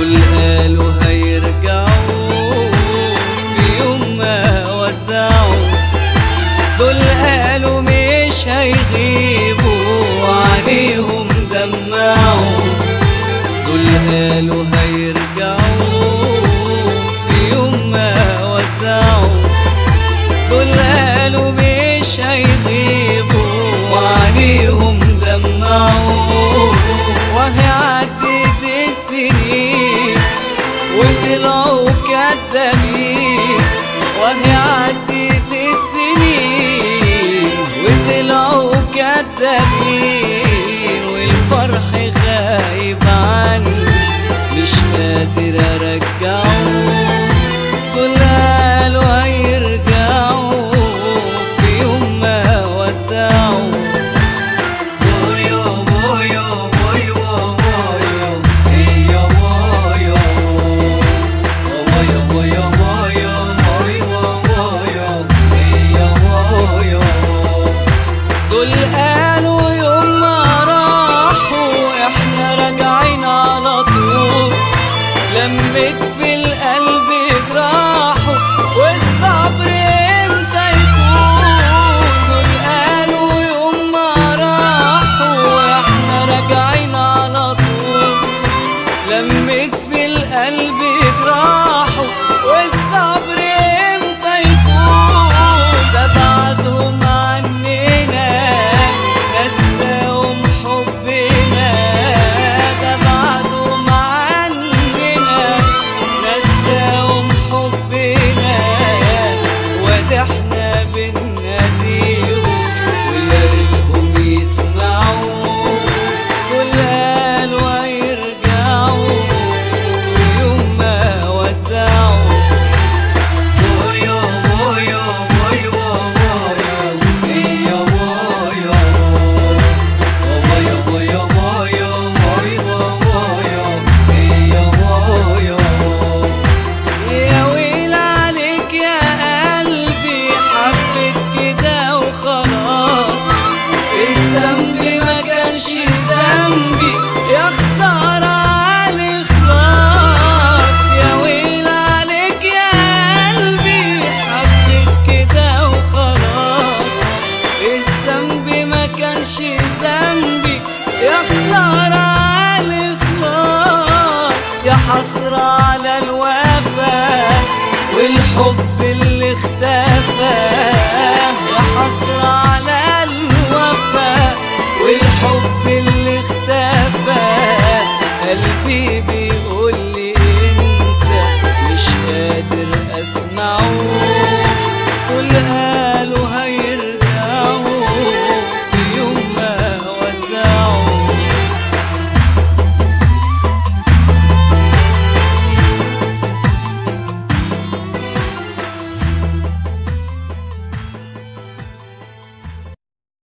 دول قالوا هيرجعوا في يوم ما ودعوا، دول قالوا مش هيغيبوا عليهم دمعوا، دول قالوا هيرجعوا في يوم ما ودعوا، دول قالوا مش هيغيبوا عليهم دمعوا. وهي عدت السنين وطلعوا كدابين، وهي عدت السنين وطلعوا كدابين، والفرح غايب عني مش قادر ارجعه، دول قالوا هيرجعوا في يوم ما ودعوا. دول قالوا يوم ما راحوا احنا راجعين على طول، لمت في القلب جراحه والصبر امتى يكون. دول قالوا يوم ما راحوا احنا راجعين على طول، لمت في القلب جراحه والصبر امتى يكون. ده بعدهم عننا نساهم حبنا، ده بعدهم عننا نساهم حبنا، وده احنا بنناديهم ويا ريتهم يسمعوا، دول قالوا هيرجعوا يوم ما ودعوا. يا ويل عليك يا قلبي حبيت كده وخلاص، الذنب ما كانش ذنبي يا خسارة عالإخلاص. يا ويل عليك يا قلبي حبيت كده وخلاص، الذنب ما كانش ذنبي يا خسارة عالإخلاص. يا حسرة على الوفا والحب اللي اختفى، يا حسرة على الوفا والحب اللي